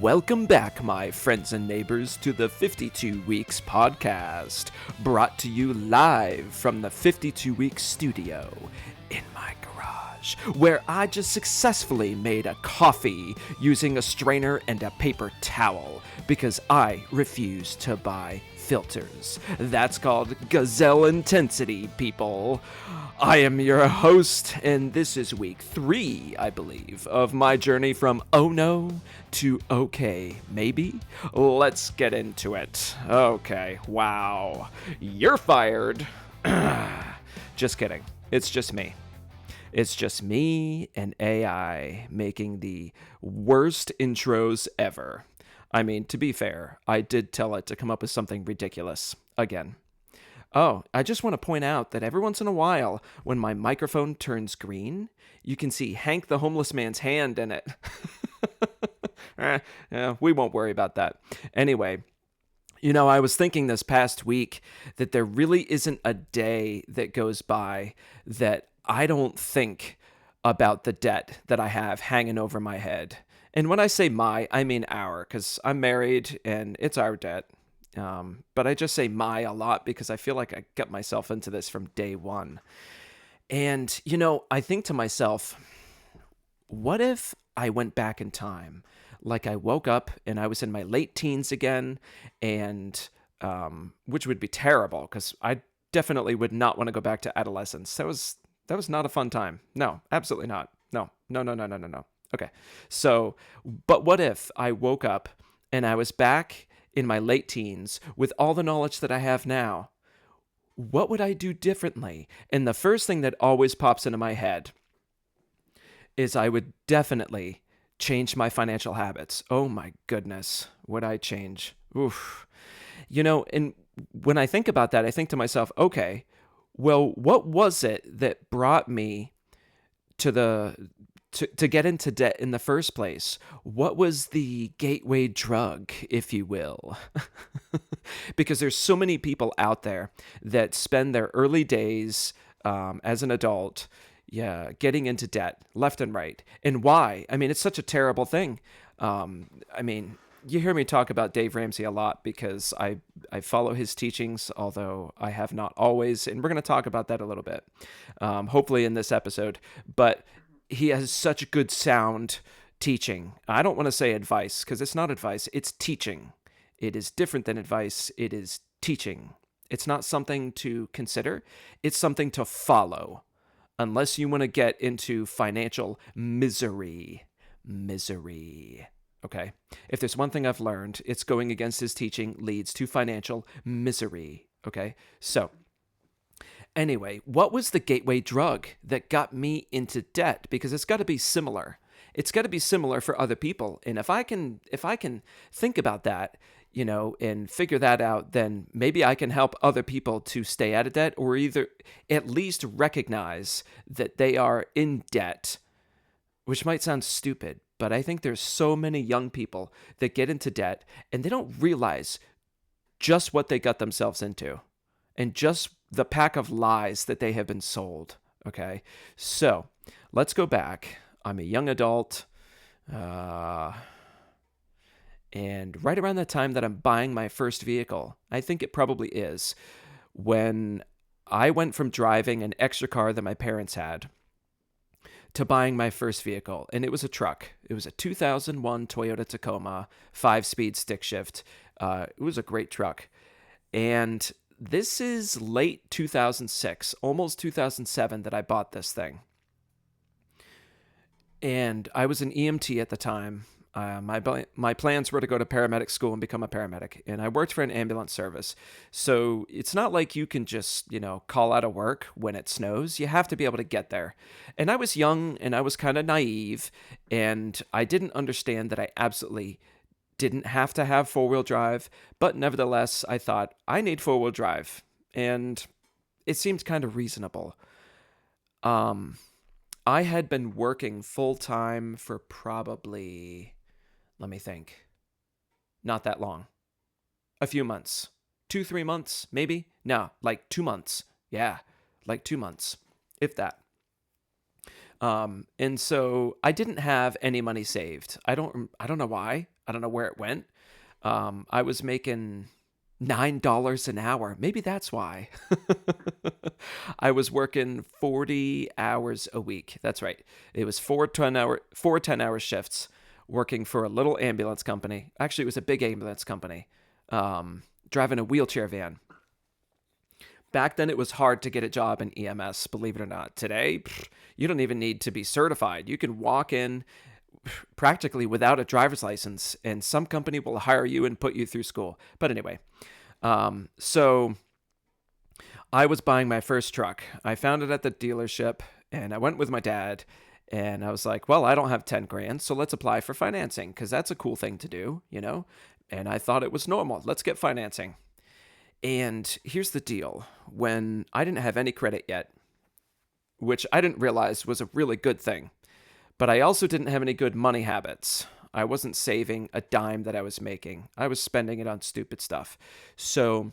Welcome back, my friends and neighbors, to the 52 Weeks podcast, brought to you live from the 52 Weeks studio in my garage, where I just successfully made a coffee using a strainer and a paper towel because I refuse to buy filters. That's called gazelle intensity, people. I am your host, and this is week 3, I believe, of my journey from oh no to okay, maybe? Let's get into it. Okay, wow. You're fired. Just kidding. It's just me. It's just me and AI making the worst intros ever. I mean, to be fair, I did tell it to come up with something ridiculous. Again. Oh, I just want to point out that every once in a while, when my microphone turns green, you can see Hank the homeless man's hand in it. We won't worry about that. Anyway, I was thinking this past week that there really isn't a day that goes by that I don't think about the debt that I have hanging over my head. And when I say my, I mean our, because I'm married and it's our debt. But I just say my a lot because I feel like I got myself into this from day one. And, I think to myself, what if I went back in time? Like I woke up and I was in my late teens again, and which would be terrible because I definitely would not want to go back to adolescence. That was not a fun time. No, absolutely not. No. Okay. So, but what if I woke up and I was back in my late teens with all the knowledge that I have now? What would I do differently? And the first thing that always pops into my head is I would definitely change my financial habits. Oh my goodness, would I change? Oof. And when I think about that, I think to myself, okay, well, what was it that brought me to get into debt in the first place? What was the gateway drug, if you will? Because there's so many people out there that spend their early days as an adult, getting into debt left and right. And why? I mean, it's such a terrible thing. You hear me talk about Dave Ramsey a lot because I follow his teachings, although I have not always, and we're going to talk about that a little bit, hopefully in this episode. But he has such good sound teaching. I don't want to say advice because it's not advice. It's teaching. It is different than advice. It is teaching. It's not something to consider. It's something to follow. Unless you want to get into financial misery. Okay? If there's one thing I've learned, it's going against his teaching leads to financial misery. Okay? So, anyway, what was the gateway drug that got me into debt? Because it's got to be similar. It's got to be similar for other people. And if I can think about that, and figure that out, then maybe I can help other people to stay out of debt, or either at least recognize that they are in debt, which might sound stupid, but I think there's so many young people that get into debt and they don't realize just what they got themselves into and just the pack of lies that they have been sold. Okay, so let's go back. I'm a young adult, and right around the time that I'm buying my first vehicle, I think it probably is, when I went from driving an extra car that my parents had to buying my first vehicle, and it was a truck. It was a 2001 Toyota Tacoma, 5-speed stick shift. It was a great truck, and this is late 2006, almost 2007 that I bought this thing. And I was an EMT at the time. My plans were to go to paramedic school and become a paramedic. And I worked for an ambulance service. So it's not like you can just, call out of work when it snows. You have to be able to get there. And I was young and I was kind of naive. And I didn't understand that I absolutely didn't have to have 4-wheel drive, but nevertheless, I thought, I need 4-wheel drive. And it seemed kind of reasonable. I had been working full-time for probably, let me think, not that long. A few months. 2-3 months, maybe? No, like 2 months. Yeah, like 2 months, if that. And so I didn't have any money saved. I don't know why. I don't know where it went. I was making $9 an hour. Maybe that's why. I was working 40 hours a week. That's right. It was four 10-hour shifts working for a little ambulance company. Actually, it was a big ambulance company, driving a wheelchair van. Back then, it was hard to get a job in EMS, believe it or not. Today, you don't even need to be certified. You can walk in practically without a driver's license, and some company will hire you and put you through school. But anyway, so I was buying my first truck. I found it at the dealership, and I went with my dad, and I was like, well, I don't have 10 grand, so let's apply for financing, because that's a cool thing to do, you know? And I thought it was normal. Let's get financing. And here's the deal. When I didn't have any credit yet, which I didn't realize was a really good thing, but I also didn't have any good money habits. I wasn't saving a dime that I was making. I was spending it on stupid stuff. So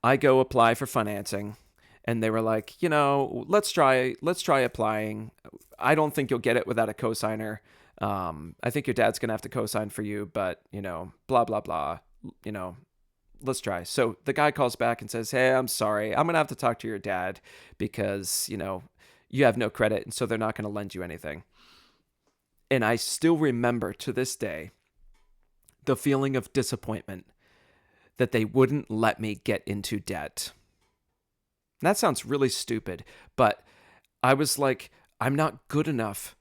I go apply for financing, and they were like, let's try applying. I don't think you'll get it without a cosigner. I think your dad's going to have to cosign for you, but, blah, blah, blah, let's try. So the guy calls back and says, hey, I'm sorry. I'm going to have to talk to your dad because, you have no credit, and so they're not going to lend you anything. And I still remember to this day the feeling of disappointment that they wouldn't let me get into debt. And that sounds really stupid, but I was like, I'm not good enough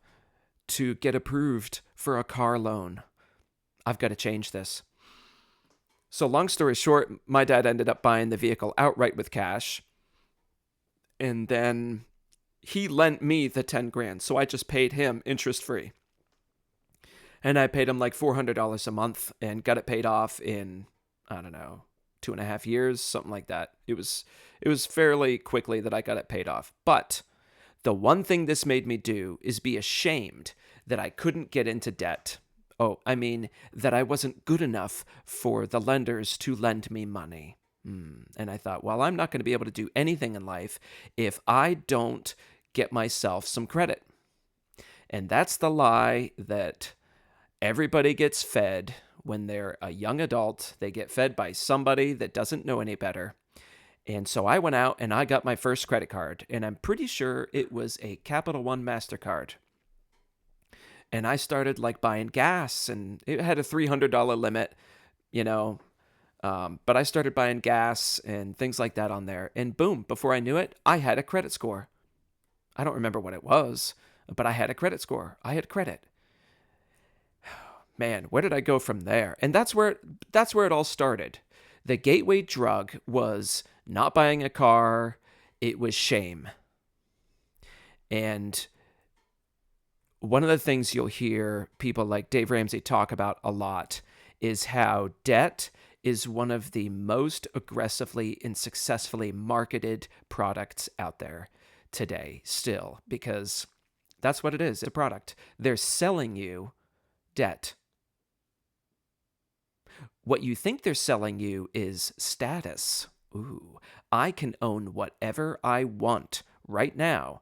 to get approved for a car loan. I've got to change this. So long story short, my dad ended up buying the vehicle outright with cash. And then he lent me the 10 grand. So I just paid him interest free. And I paid him like $400 a month and got it paid off in, I don't know, 2.5 years, something like that. It was fairly quickly that I got it paid off. But the one thing this made me do is be ashamed that I couldn't get into debt. Oh, I mean, that I wasn't good enough for the lenders to lend me money. And I thought, well, I'm not going to be able to do anything in life if I don't get myself some credit. And that's the lie that everybody gets fed when they're a young adult. They get fed by somebody that doesn't know any better. And so I went out and I got my first credit card, and I'm pretty sure it was a Capital One MasterCard. And I started like buying gas, and it had a $300 limit, but I started buying gas and things like that on there. And boom, before I knew it, I had a credit score. I don't remember what it was, but I had a credit score. I had credit. Man, where did I go from there? And that's where it all started. The gateway drug was not buying a car. It was shame. And one of the things you'll hear people like Dave Ramsey talk about a lot is how debt is one of the most aggressively and successfully marketed products out there today still, because that's what it is, a product. They're selling you debt. What you think they're selling you is status. Ooh, I can own whatever I want right now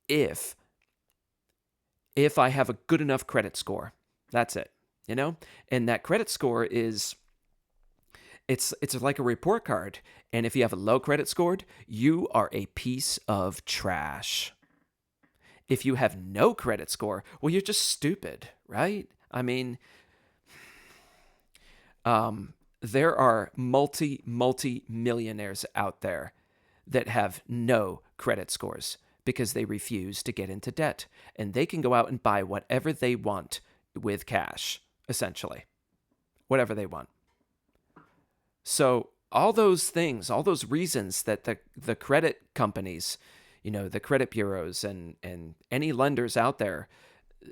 if I have a good enough credit score. That's it, And that credit score is, it's like a report card. And if you have a low credit score, you are a piece of trash. If you have no credit score, well, you're just stupid, right? I mean, there are multi-millionaires out there that have no credit scores because they refuse to get into debt. And they can go out and buy whatever they want with cash, essentially. Whatever they want. So all those things, all those reasons that the credit companies, the credit bureaus and any lenders out there,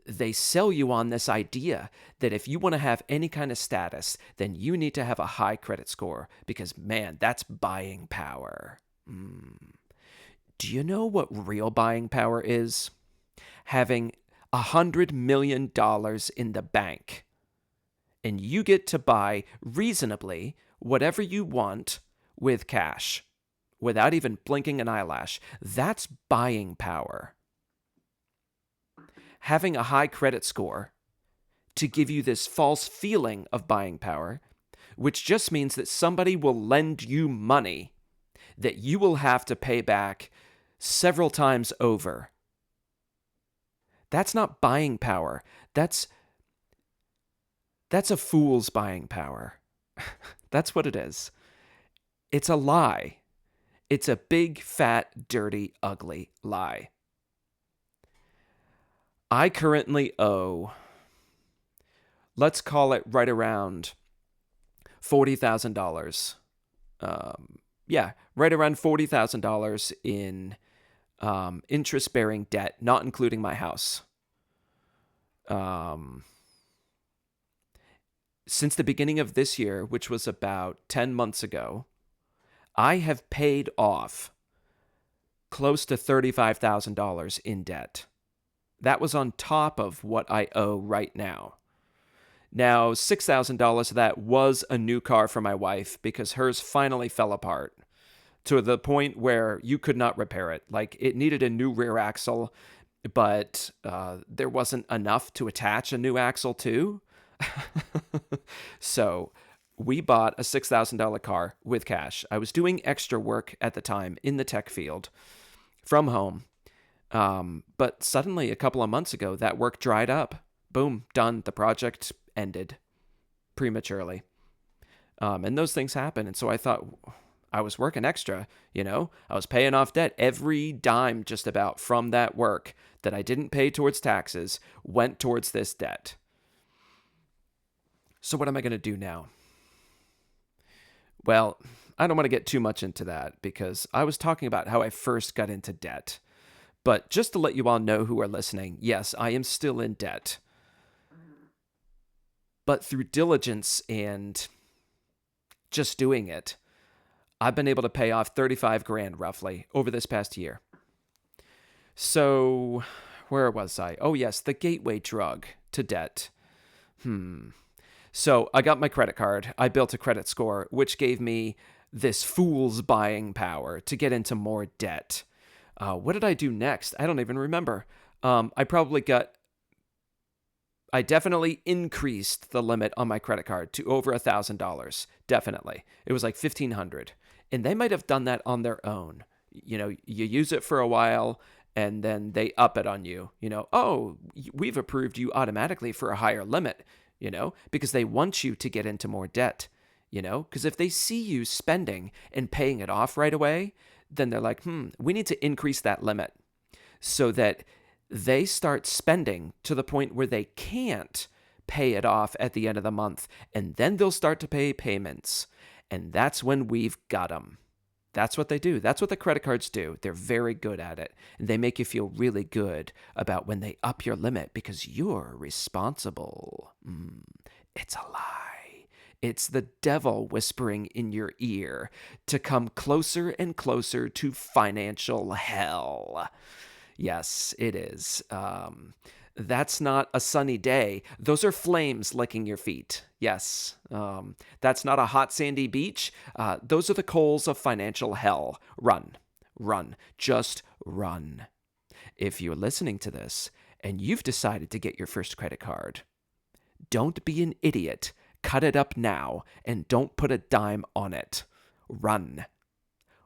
they sell you on this idea that if you want to have any kind of status, then you need to have a high credit score because, man, that's buying power. Do you know what real buying power is? Having $100 million in the bank, and you get to buy reasonably whatever you want with cash without even blinking an eyelash. That's buying power. Having a high credit score to give you this false feeling of buying power, which just means that somebody will lend you money that you will have to pay back several times over. That's not buying power. That's a fool's buying power. That's what it is. It's a lie. It's a big, fat, dirty, ugly lie. I currently owe, let's call it right around $40,000. Right around $40,000 in interest-bearing debt, not including my house. Since the beginning of this year, which was about 10 months ago, I have paid off close to $35,000 in debt. That was on top of what I owe right now. Now, $6,000 of that was a new car for my wife because hers finally fell apart to the point where you could not repair it. Like, it needed a new rear axle, but there wasn't enough to attach a new axle to. So we bought a $6,000 car with cash. I was doing extra work at the time in the tech field from home. But suddenly, a couple of months ago, that work dried up. Boom, done. The project ended prematurely. And those things happen. And so I thought, I was working extra, I was paying off debt. Every dime just about from that work that I didn't pay towards taxes went towards this debt. So what am I going to do now? Well, I don't want to get too much into that because I was talking about how I first got into debt. But just to let you all know who are listening, yes, I am still in debt. But through diligence and just doing it, I've been able to pay off $35,000 roughly over this past year. So, where was I? Oh yes, the gateway drug to debt. So I got my credit card. I built a credit score, which gave me this fool's buying power to get into more debt. What did I do next? I don't even remember. I definitely increased the limit on my credit card to over $1,000. Definitely. It was like $1,500. And they might have done that on their own. You use it for a while and then they up it on you. Oh, we've approved you automatically for a higher limit, because they want you to get into more debt, because if they see you spending and paying it off right away, then they're like, we need to increase that limit so that they start spending to the point where they can't pay it off at the end of the month. And then they'll start to pay payments. And that's when we've got them. That's what they do. That's what the credit cards do. They're very good at it. And they make you feel really good about when they up your limit because you're responsible. It's a lie. It's the devil whispering in your ear to come closer and closer to financial hell. Yes, it is. That's not a sunny day. Those are flames licking your feet. Yes. That's not a hot sandy beach. Those are the coals of financial hell. Run. Run. Just run. If you're listening to this and you've decided to get your first credit card, don't be an idiot. Cut it up now and don't put a dime on it. Run.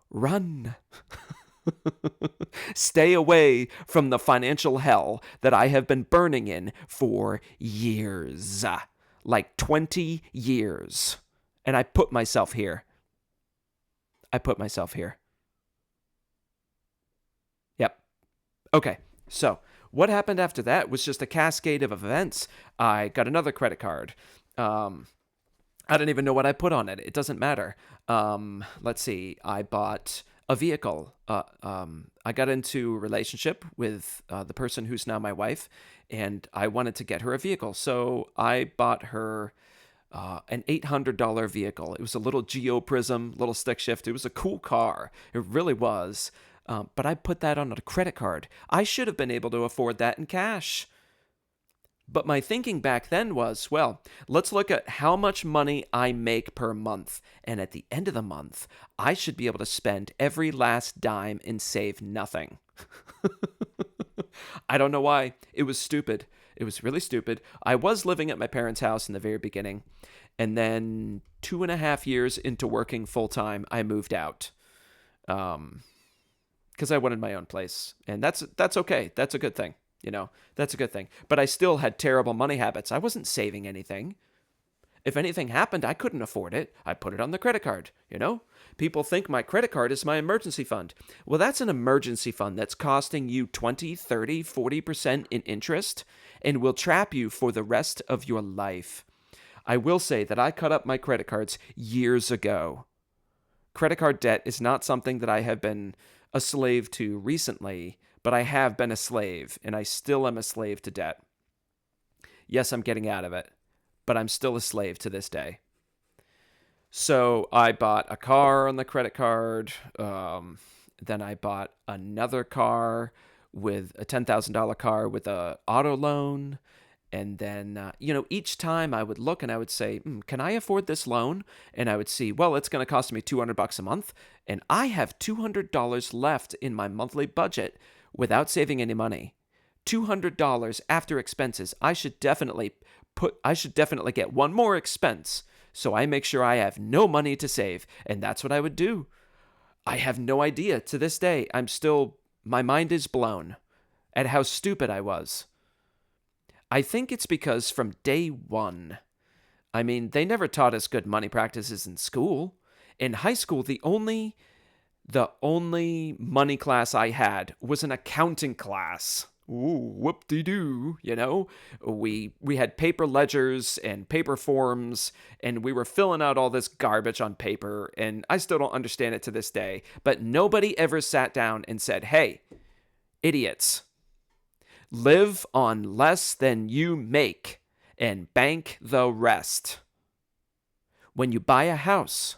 Run. Stay away from the financial hell that I have been burning in for years. Like 20 years. And I put myself here. Yep. Okay, so what happened after that was just a cascade of events. I got another credit card. I don't even know what I put on it. It doesn't matter. Let's see. I bought a vehicle. I got into a relationship with the person who's now my wife, and I wanted to get her a vehicle. So I bought her an $800 vehicle. It was a little Geo Prism, little stick shift. It was a cool car. It really was. But I put that on a credit card. I should have been able to afford that in cash. But my thinking back then was, well, let's look at how much money I make per month. And at the end of the month, I should be able to spend every last dime and save nothing. I don't know why. It was stupid. It was really stupid. I was living at my parents' house in the very beginning. And then 2.5 years into working full time, I moved out. Because I wanted my own place. And that's okay. That's a good thing. That's a good thing. But I still had terrible money habits. I wasn't saving anything. If anything happened, I couldn't afford it. I put it on the credit card. People think my credit card is my emergency fund. Well, that's an emergency fund that's costing you 20, 30, 40% in interest and will trap you for the rest of your life. I will say that I cut up my credit cards years ago. Credit card debt is not something that I have been a slave to recently, but I have been a slave, and I still am a slave to debt. Yes, I'm getting out of it, but I'm still a slave to this day. So I bought a car on the credit card. Then I bought another car with a $10,000 car with a auto loan. And then, each time I would look and I would say, can I afford this loan? And I would see, well, it's going to cost me $200 a month. And I have $200 left in my monthly budget without saving any money. $200 after expenses. I should definitely get one more expense. So I make sure I have no money to save. And that's what I would do. I have no idea. To this day, my mind is blown at how stupid I was. I think it's because from day one, they never taught us good money practices in school. In high school, the only money class I had was an accounting class. Ooh, whoop-de-doo, We had paper ledgers and paper forms, and we were filling out all this garbage on paper, and I still don't understand it to this day. But nobody ever sat down and said, hey, idiots, live on less than you make and bank the rest. When you buy a house,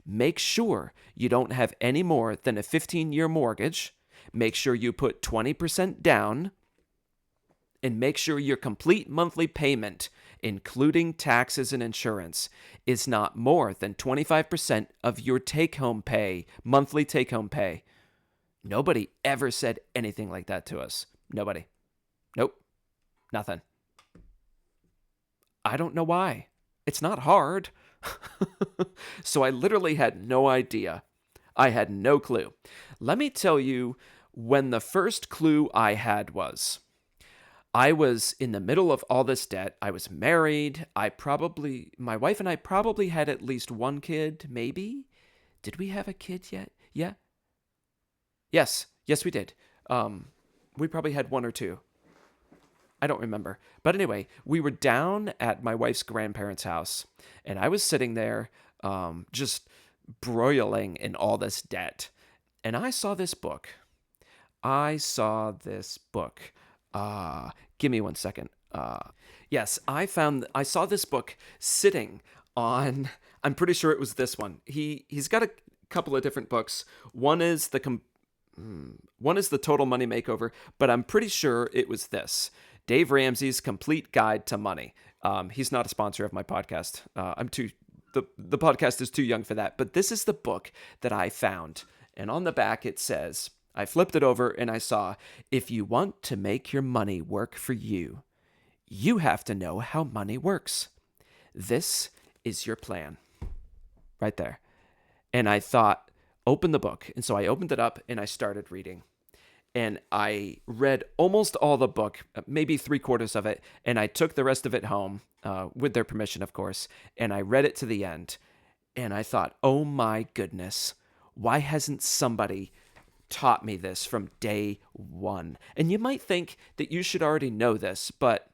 make sure you don't have any more than a 15-year mortgage. Make sure you put 20% down. And make sure your complete monthly payment, including taxes and insurance, is not more than 25% of your take-home pay, monthly take-home pay. Nobody ever said anything like that to us. Nobody. Nope. Nothing. I don't know why. It's not hard. So I literally had no idea. I had no clue. Let me tell you when the first clue I had was. I was in the middle of all this debt. I was married. My wife and I probably had at least one kid, maybe. Did we have a kid yet? Yeah. Yes, we did. We probably had one or two. I don't remember. But anyway, we were down at my wife's grandparents' house, and I was sitting there just broiling in all this debt. And I saw this book. Give me 1 second. Yes, I saw this book sitting on, I'm pretty sure it was this one. He's got a couple of different books. One is the Total Money Makeover, but I'm pretty sure it was this. Dave Ramsey's Complete Guide to Money. He's not a sponsor of my podcast. The podcast is too young for that, but this is the book that I found. And on the back it says, I flipped it over and I saw, if you want to make your money work for you, you have to know how money works. This is your plan. Right there. And I thought, open the book. And so I opened it up and I started reading. And I read almost all the book, maybe 3/4 of it, and I took the rest of it home, with their permission, of course, and I read it to the end. And I thought, oh my goodness, why hasn't somebody taught me this from day one? And you might think that you should already know this, but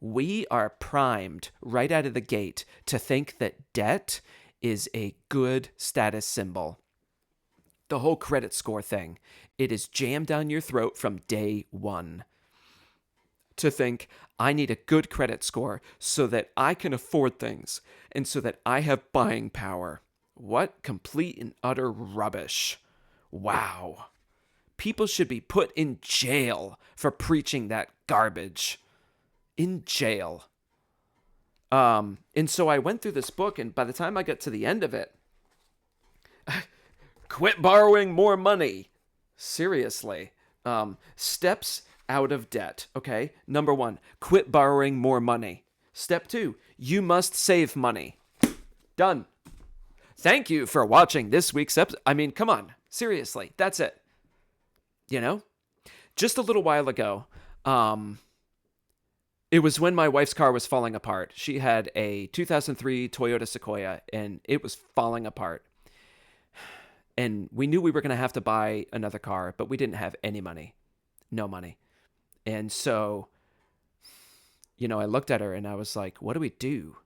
we are primed right out of the gate to think that debt is a good status symbol. The whole credit score thing, it is jammed down your throat from day one. To think, I need a good credit score so that I can afford things and so that I have buying power. What complete and utter rubbish. Wow. People should be put in jail for preaching that garbage. In jail. And so I went through this book, and by the time I got to the end of it, quit borrowing more money. Seriously. Steps out of debt. Okay. Number 1, quit borrowing more money. Step 2, you must save money. Done. Thank you for watching this week's episode. I mean, come on. Seriously. That's it. You know? Just a little while ago, it was when my wife's car was falling apart. She had a 2003 Toyota Sequoia, and it was falling apart. And we knew we were going to have to buy another car, but we didn't have any money. No money. And so, I looked at her and I was like, what do we do?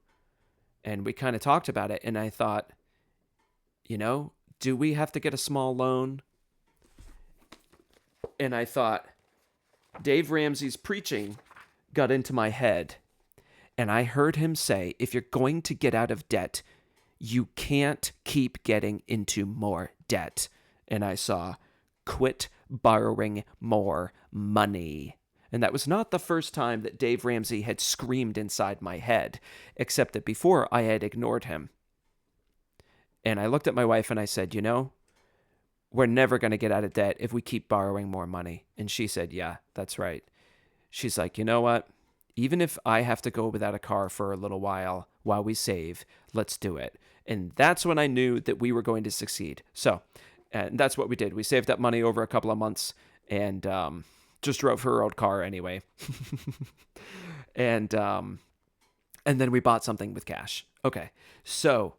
And we kind of talked about it. And I thought, do we have to get a small loan? And I thought, Dave Ramsey's preaching got into my head. And I heard him say, if you're going to get out of debt, you can't keep getting into more debt. And I saw, quit borrowing more money. And that was not the first time that Dave Ramsey had screamed inside my head, except that before I had ignored him. And I looked at my wife and I said, we're never going to get out of debt if we keep borrowing more money. And she said, yeah, that's right. She's like, you know what? Even if I have to go without a car for a little while we save, let's do it. And that's when I knew that we were going to succeed. So, and that's what we did. We saved up money over a couple of months and just drove her old car anyway. and then we bought something with cash. Okay, so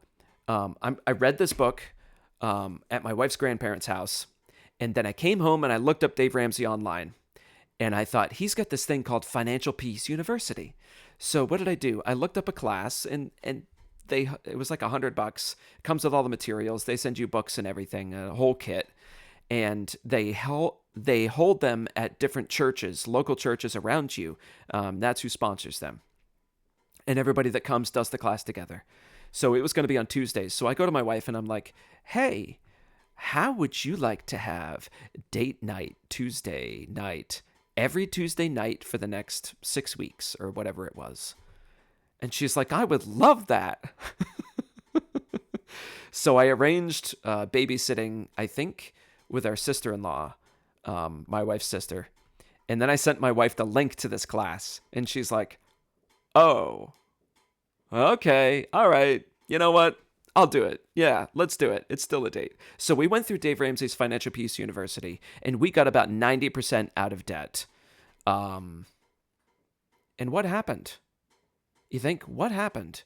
I read this book at my wife's grandparents' house, and then I came home and I looked up Dave Ramsey online. And I thought, he's got this thing called Financial Peace University. So what did I do? I looked up a class, and it was like $100. It comes with all the materials. They send you books and everything, a whole kit. And they hold them at different churches, local churches around you. That's who sponsors them. And everybody that comes does the class together. So it was going to be on Tuesdays. So I go to my wife, and I'm like, hey, how would you like to have date night Tuesday night? Every Tuesday night for the next 6 weeks or whatever it was. And she's like, I would love that. So I arranged babysitting, I think, with our sister-in-law, my wife's sister. And then I sent my wife the link to this class. And she's like, oh, okay, all right. You know what? I'll do it. Yeah, let's do it. It's still a date. So we went through Dave Ramsey's Financial Peace University, and we got about 90% out of debt. And what happened? You think, what happened?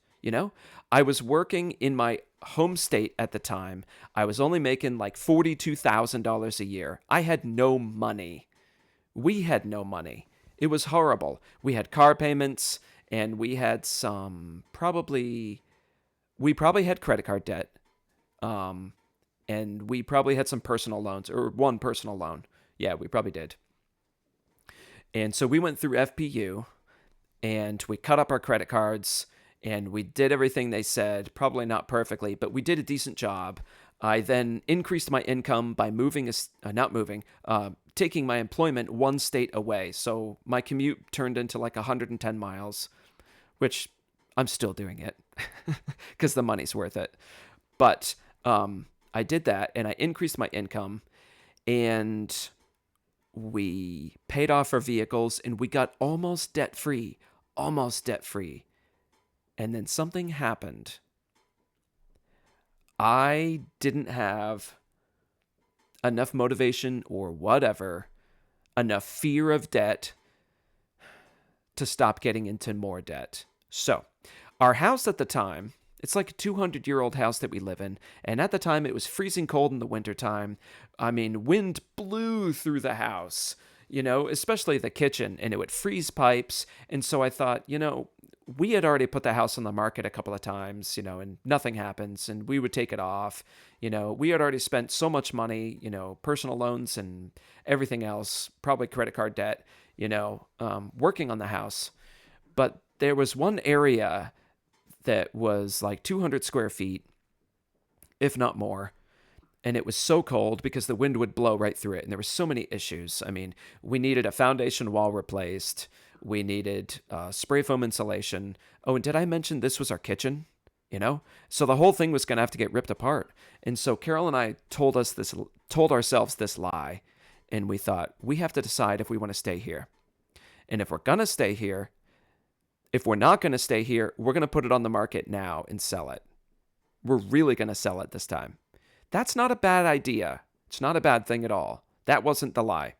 I was working in my home state at the time. I was only making like $42,000 a year. I had no money. We had no money. It was horrible. We had car payments, and we had we probably had credit card debt. And we probably had some personal loans, or one personal loan. Yeah, we probably did. And so we went through FPU, and we cut up our credit cards, and we did everything they said, probably not perfectly, but we did a decent job. I then increased my income by taking my employment one state away. So my commute turned into like 110 miles, which I'm still doing it because the money's worth it. But I did that, and I increased my income, and we paid off our vehicles, and we got almost debt-free. And then something happened. I didn't have enough motivation or whatever, enough fear of debt to stop getting into more debt. So, our house at the time, it's like a 200-year-old house that we live in, and at the time it was freezing cold in the wintertime. I mean, wind blew through the house, especially the kitchen, and it would freeze pipes. And so I thought, we had already put the house on the market a couple of times, and nothing happens, and we would take it off. We had already spent so much money, personal loans and everything else, probably credit card debt, working on the house. But there was one area that was like 200 square feet, if not more. And it was so cold because the wind would blow right through it. And there were so many issues. I mean, we needed a foundation wall replaced. We needed spray foam insulation. Oh, and did I mention this was our kitchen? So the whole thing was going to have to get ripped apart. And so Carol and I told ourselves this lie. And we thought, we have to decide if we want to stay here. And if we're going to stay here, if we're not going to stay here, we're going to put it on the market now and sell it. We're really going to sell it this time. That's not a bad idea. It's not a bad thing at all. That wasn't the lie.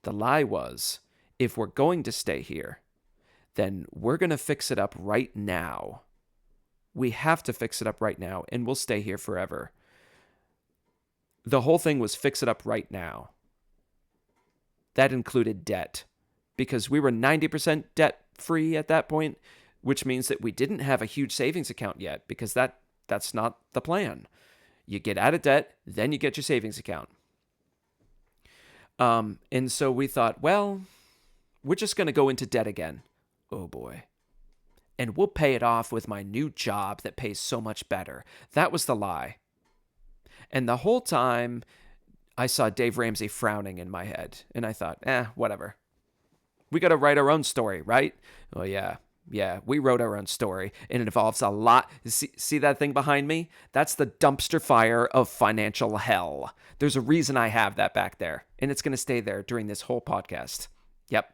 The lie was, if we're going to stay here, then we're going to fix it up right now. We have to fix it up right now, and we'll stay here forever. The whole thing was fix it up right now. That included debt, because we were 90% debt-free at that point, which means that we didn't have a huge savings account yet, because that's not the plan. You get out of debt, then you get your savings account. And so we thought, well, we're just going to go into debt again. Oh boy. And we'll pay it off with my new job that pays so much better. That was the lie. And the whole time, I saw Dave Ramsey frowning in my head. And I thought, whatever. We got to write our own story, right? Oh, yeah. Yeah, we wrote our own story, and it involves a lot. See that thing behind me? That's the dumpster fire of financial hell. There's a reason I have that back there, and it's going to stay there during this whole podcast. Yep.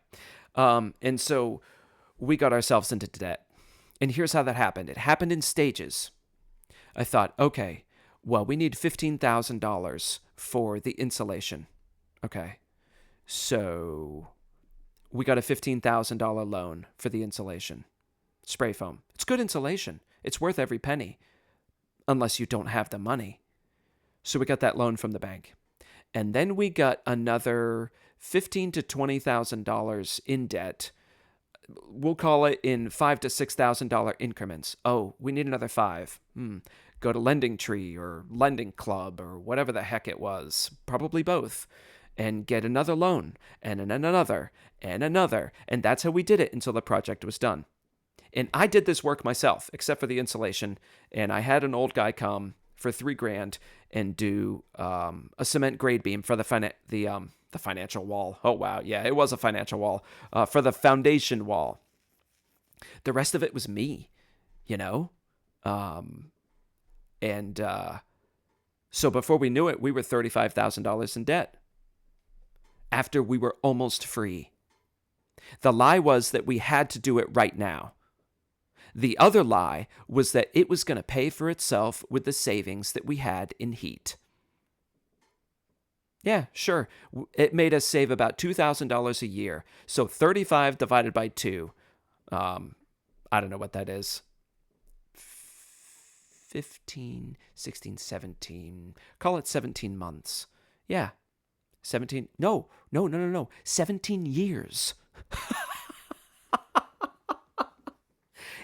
And so we got ourselves into debt. And here's how that happened. It happened in stages. I thought, okay, well, we need $15,000 for the insulation. Okay. So we got a $15,000 loan for the insulation. Spray foam. It's good insulation. It's worth every penny, unless you don't have the money. So we got that loan from the bank. And then we got another $15,000 to $20,000 in debt. We'll call it in $5,000 to $6,000 increments. Oh, we need another five. Go to Lending Tree or Lending Club or whatever the heck it was. Probably both. And get another loan, and another, and another. And that's how we did it until the project was done. And I did this work myself, except for the insulation. And I had an old guy come for $3,000 and do a cement grade beam for the financial wall. Oh, wow. Yeah, it was a financial wall. For the foundation wall. The rest of it was me, you know? So before we knew it, we were $35,000 in debt. After we were almost free. The lie was that we had to do it right now. The other lie was that it was going to pay for itself with the savings that we had in heat. Yeah, sure. It made us save about $2,000 a year. So 35 divided by 2. I don't know what that is. 15, 16, 17. Call it 17 months. Yeah. 17. No. 17 years.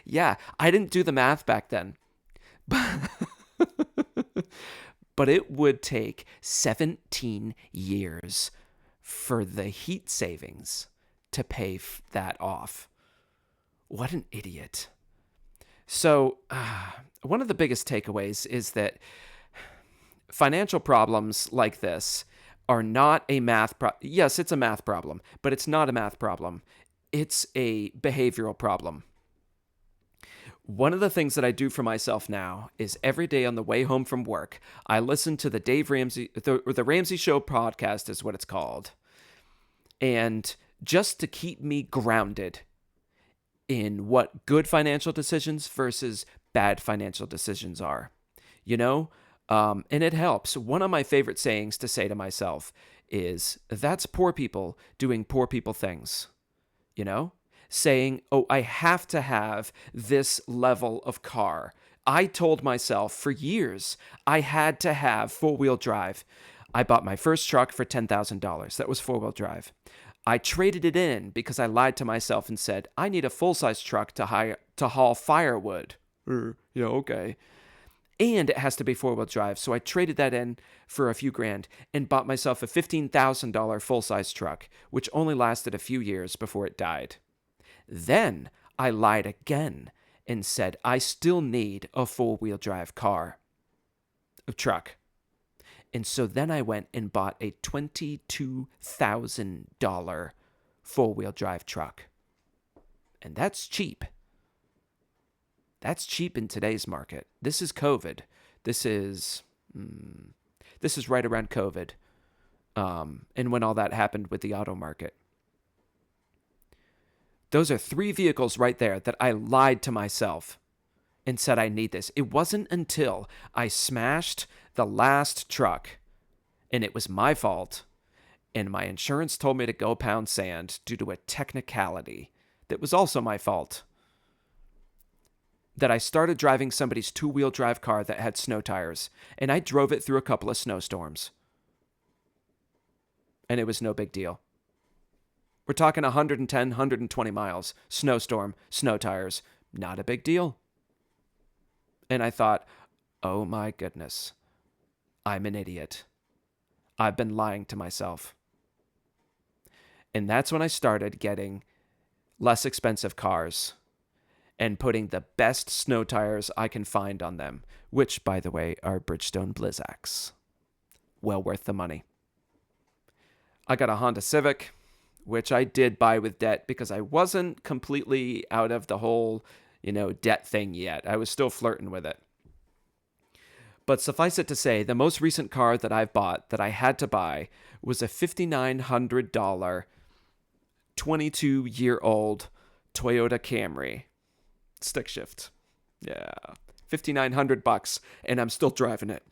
Yeah, I didn't do the math back then. But it would take 17 years for the heat savings to pay that off. What an idiot. So, one of the biggest takeaways is that financial problems like this are not a math problem. Yes, it's a math problem, but it's not a math problem. It's a behavioral problem. One of the things that I do for myself now is every day on the way home from work, I listen to the the Ramsey Show podcast is what it's called. And just to keep me grounded in what good financial decisions versus bad financial decisions are, you know? And it helps. One of my favorite sayings to say to myself is, that's poor people doing poor people things, you know? Saying, oh, I have to have this level of car. I told myself for years I had to have four-wheel drive. I bought my first truck for $10,000. That was four-wheel drive. I traded it in because I lied to myself and said, I need a full-size truck to haul firewood. Yeah, okay. And it has to be four-wheel drive. So I traded that in for a few grand and bought myself a $15,000 full-size truck, which only lasted a few years before it died. Then I lied again and said I still need a four-wheel drive truck. And so then I went and bought a $22,000 four-wheel drive truck. And that's cheap. That's cheap in today's market. This is COVID. This is right around COVID. and when all that happened with the auto market. Those are 3 vehicles right there that I lied to myself and said I need this. It wasn't until I smashed the last truck, and it was my fault, and my insurance told me to go pound sand due to a technicality that was also my fault, that I started driving somebody's 2-wheel drive car that had snow tires, and I drove it through a couple of snowstorms. And it was no big deal. We're talking 110, 120 miles, snowstorm, snow tires, not a big deal. And I thought, oh my goodness, I'm an idiot. I've been lying to myself. And that's when I started getting less expensive cars and putting the best snow tires I can find on them, which, by the way, are Bridgestone Blizzaks. Well worth the money. I got a Honda Civic, which I did buy with debt because I wasn't completely out of the whole, debt thing yet. I was still flirting with it. But suffice it to say, the most recent car that I've bought that I had to buy was a $5,900 22-year-old Toyota Camry. Stick shift. Yeah. $5,900 and I'm still driving it.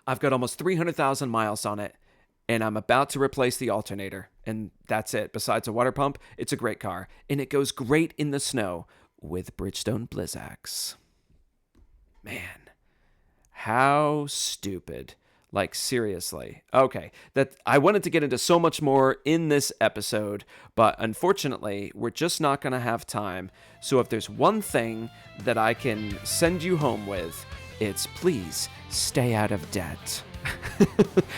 I've got almost 300,000 miles on it, and I'm about to replace the alternator, and that's it. Besides a water pump, it's a great car, and it goes great in the snow with Bridgestone Blizzaks. Man, how stupid. Like, seriously. Okay, that I wanted to get into so much more in this episode, but unfortunately, we're just not going to have time. So if there's one thing that I can send you home with, it's please stay out of debt.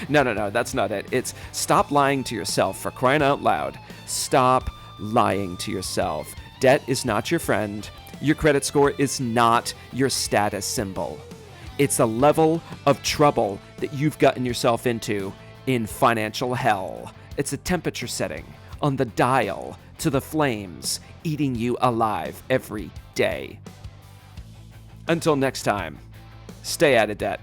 No, that's not it. It's stop lying to yourself, for crying out loud. Stop lying to yourself. Debt is not your friend. Your credit score is not your status symbol. It's a level of trouble that you've gotten yourself into in financial hell. It's a temperature setting on the dial to the flames, eating you alive every day. Until next time, stay out of debt.